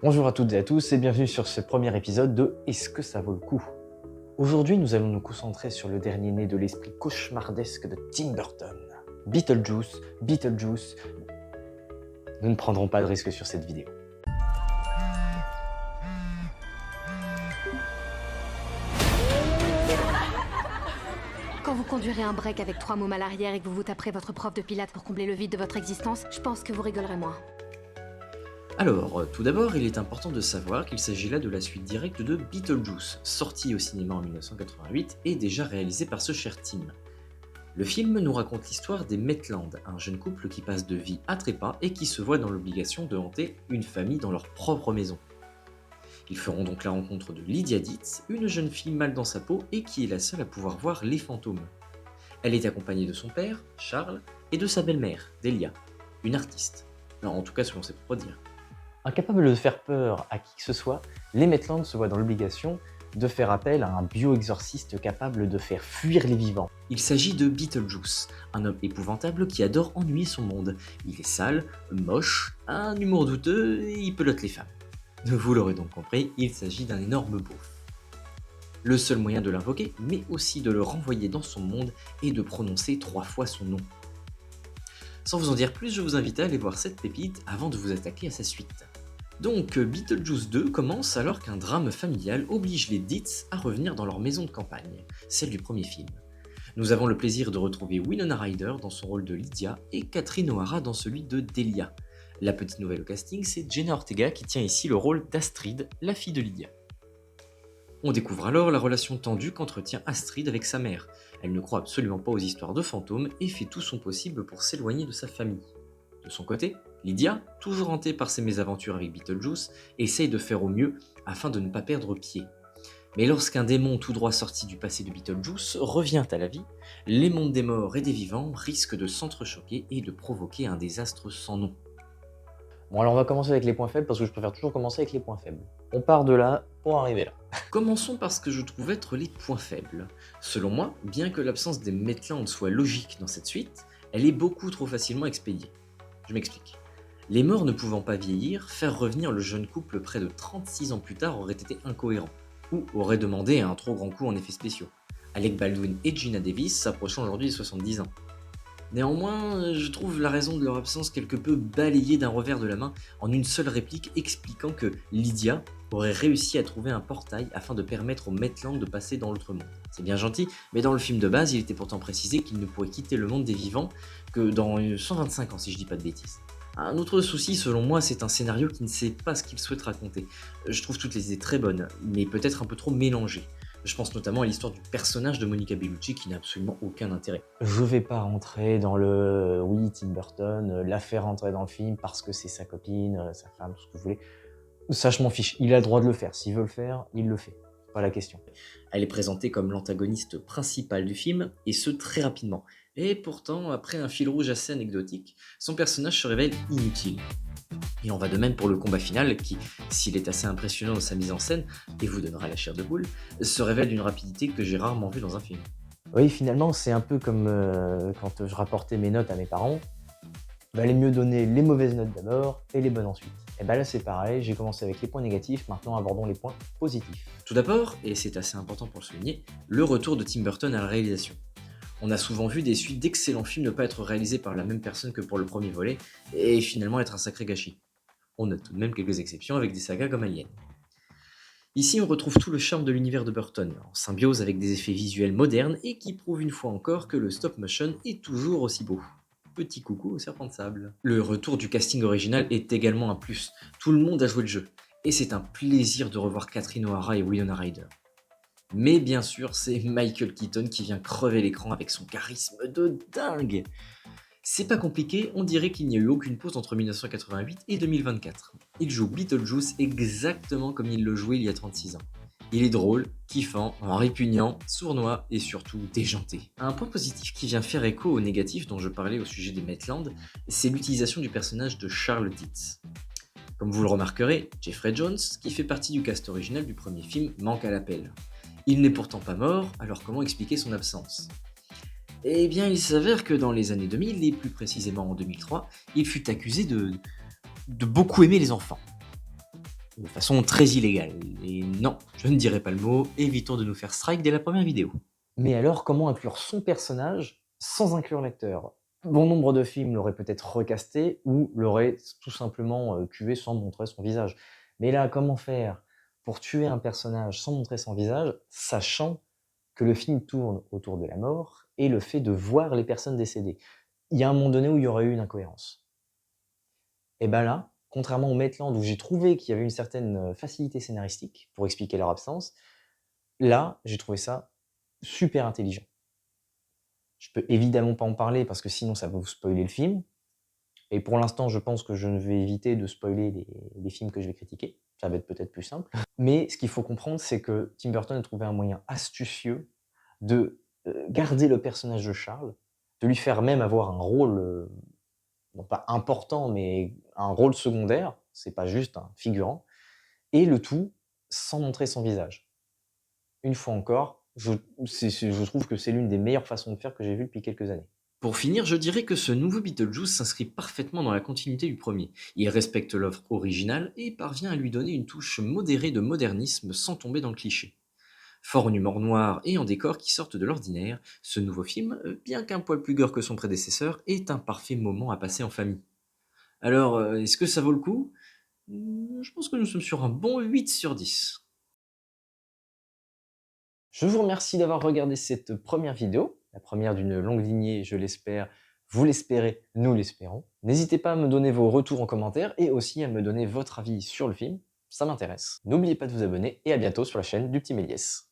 Bonjour à toutes et à tous et bienvenue sur ce premier épisode de Est-ce que ça vaut le coup? Aujourd'hui, nous allons nous concentrer sur le dernier né de l'esprit cauchemardesque de Tim Burton. Beetlejuice. Nous ne prendrons pas de risque sur cette vidéo. Quand vous conduirez un break avec 3 mômes à l'arrière et que vous vous taperez votre prof de pilates pour combler le vide de votre existence, je pense que vous rigolerez moins. Alors, tout d'abord, il est important de savoir qu'il s'agit là de la suite directe de Beetlejuice, sorti au cinéma en 1988 et déjà réalisé par ce cher Tim. Le film nous raconte l'histoire des Maitland, un jeune couple qui passe de vie à trépas et qui se voit dans l'obligation de hanter une famille dans leur propre maison. Ils feront donc la rencontre de Lydia Dietz, une jeune fille mal dans sa peau et qui est la seule à pouvoir voir les fantômes. Elle est accompagnée de son père, Charles, et de sa belle-mère, Delia, une artiste. Non, en tout cas selon ses propres dires. Incapable de faire peur à qui que ce soit, les Maitland se voient dans l'obligation de faire appel à un bioexorciste capable de faire fuir les vivants. Il s'agit de Beetlejuice, un homme épouvantable qui adore ennuyer son monde. Il est sale, moche, a un humour douteux et il pelote les femmes. Vous l'aurez donc compris, il s'agit d'un énorme beauf. Le seul moyen de l'invoquer, mais aussi de le renvoyer dans son monde, est de prononcer 3 fois son nom. Sans vous en dire plus, je vous invite à aller voir cette pépite avant de vous attaquer à sa suite. Donc, Beetlejuice 2 commence alors qu'un drame familial oblige les Dietz à revenir dans leur maison de campagne, celle du premier film. Nous avons le plaisir de retrouver Winona Ryder dans son rôle de Lydia et Catherine O'Hara dans celui de Delia. La petite nouvelle au casting, c'est Jenna Ortega qui tient ici le rôle d'Astrid, la fille de Lydia. On découvre alors la relation tendue qu'entretient Astrid avec sa mère. Elle ne croit absolument pas aux histoires de fantômes et fait tout son possible pour s'éloigner de sa famille. De son côté, Lydia, toujours hantée par ses mésaventures avec Beetlejuice, essaye de faire au mieux afin de ne pas perdre pied. Mais lorsqu'un démon tout droit sorti du passé de Beetlejuice revient à la vie, les mondes des morts et des vivants risquent de s'entrechoquer et de provoquer un désastre sans nom. Bon, alors on va commencer avec les points faibles parce que je préfère toujours commencer avec les points faibles. On part de là pour arriver là. Commençons par ce que je trouve être les points faibles. Selon moi, bien que l'absence des Maitland soit logique dans cette suite, elle est beaucoup trop facilement expédiée. Je m'explique. Les morts ne pouvant pas vieillir, faire revenir le jeune couple près de 36 ans plus tard aurait été incohérent, ou aurait demandé un trop grand coup en effets spéciaux. Alec Baldwin et Gina Davis s'approchant aujourd'hui des 70 ans. Néanmoins, je trouve la raison de leur absence quelque peu balayée d'un revers de la main en une seule réplique expliquant que Lydia aurait réussi à trouver un portail afin de permettre aux Maitland de passer dans l'autre monde. C'est bien gentil, mais dans le film de base, il était pourtant précisé qu'il ne pourrait quitter le monde des vivants que dans 125 ans, si je dis pas de bêtises. Un autre souci, selon moi, c'est un scénario qui ne sait pas ce qu'il souhaite raconter. Je trouve toutes les idées très bonnes, mais peut-être un peu trop mélangées. Je pense notamment à l'histoire du personnage de Monica Bellucci qui n'a absolument aucun intérêt. Je vais pas rentrer dans le oui, Tim Burton, la faire rentrer dans le film parce que c'est sa copine, sa femme, tout ce que vous voulez. Ça, je m'en fiche. Il a le droit de le faire. S'il veut le faire, il le fait. C'est pas la question. Elle est présentée comme l'antagoniste principal du film, et ce très rapidement. Et pourtant, après un fil rouge assez anecdotique, son personnage se révèle inutile. Il en va de même pour le combat final qui, s'il est assez impressionnant dans sa mise en scène, et vous donnera la chair de poule, se révèle d'une rapidité que j'ai rarement vue dans un film. Oui, finalement, c'est un peu comme quand je rapportais mes notes à mes parents. Il valait mieux donner les mauvaises notes d'abord et les bonnes ensuite. Et ben là, c'est pareil, j'ai commencé avec les points négatifs, maintenant abordons les points positifs. Tout d'abord, et c'est assez important pour le souligner, le retour de Tim Burton à la réalisation. On a souvent vu des suites d'excellents films ne pas être réalisés par la même personne que pour le premier volet, et finalement être un sacré gâchis. On note tout de même quelques exceptions avec des sagas comme Alien. Ici, on retrouve tout le charme de l'univers de Burton, en symbiose avec des effets visuels modernes et qui prouvent une fois encore que le stop motion est toujours aussi beau. Petit coucou au serpent de sable. Le retour du casting original est également un plus. Tout le monde a joué le jeu, et c'est un plaisir de revoir Catherine O'Hara et Winona Ryder. Mais bien sûr, c'est Michael Keaton qui vient crever l'écran avec son charisme de dingue. C'est pas compliqué, on dirait qu'il n'y a eu aucune pause entre 1988 et 2024. Il joue Beetlejuice exactement comme il le jouait il y a 36 ans. Il est drôle, kiffant, répugnant, sournois et surtout déjanté. Un point positif qui vient faire écho au négatif dont je parlais au sujet des Maitland, c'est l'utilisation du personnage de Charles Dietz. Comme vous le remarquerez, Jeffrey Jones, qui fait partie du cast original du premier film, manque à l'appel. Il n'est pourtant pas mort, alors comment expliquer son absence ? Eh bien, il s'avère que dans les années 2000, et plus précisément en 2003, il fut accusé de beaucoup aimer les enfants. de façon très illégale. Et non, je ne dirai pas le mot, évitons de nous faire strike dès la première vidéo. Mais alors, comment inclure son personnage sans inclure l'acteur? Bon nombre de films l'auraient peut-être recasté ou l'auraient tout simplement tué sans montrer son visage. Mais là, comment faire pour tuer un personnage sans montrer son visage, sachant que le film tourne autour de la mort et le fait de voir les personnes décédées? Il y a un moment donné où il y aurait eu une incohérence. Et ben là, contrairement au Maitland où j'ai trouvé qu'il y avait une certaine facilité scénaristique pour expliquer leur absence, là, j'ai trouvé ça super intelligent. Je peux évidemment pas en parler parce que sinon ça va vous spoiler le film. Et pour l'instant, je pense que je ne vais éviter de spoiler les films que je vais critiquer. Ça va être peut-être plus simple. Mais ce qu'il faut comprendre, c'est que Tim Burton a trouvé un moyen astucieux de garder le personnage de Charles, de lui faire même avoir un rôle, non pas important, mais un rôle secondaire. C'est pas juste un figurant. Et le tout sans montrer son visage. Une fois encore, je trouve que c'est l'une des meilleures façons de faire que j'ai vues depuis quelques années. Pour finir, je dirais que ce nouveau Beetlejuice s'inscrit parfaitement dans la continuité du premier. Il respecte l'œuvre originale et parvient à lui donner une touche modérée de modernisme sans tomber dans le cliché. Fort en humour noir et en décors qui sortent de l'ordinaire, ce nouveau film, bien qu'un poil plus gore que son prédécesseur, est un parfait moment à passer en famille. Alors, est-ce que ça vaut le coup? Je pense que nous sommes sur un bon 8 sur 10. Je vous remercie d'avoir regardé cette première vidéo, la première d'une longue lignée, je l'espère. Vous l'espérez, nous l'espérons. N'hésitez pas à me donner vos retours en commentaire et aussi à me donner votre avis sur le film, ça m'intéresse. N'oubliez pas de vous abonner et à bientôt sur la chaîne du Petit Méliès.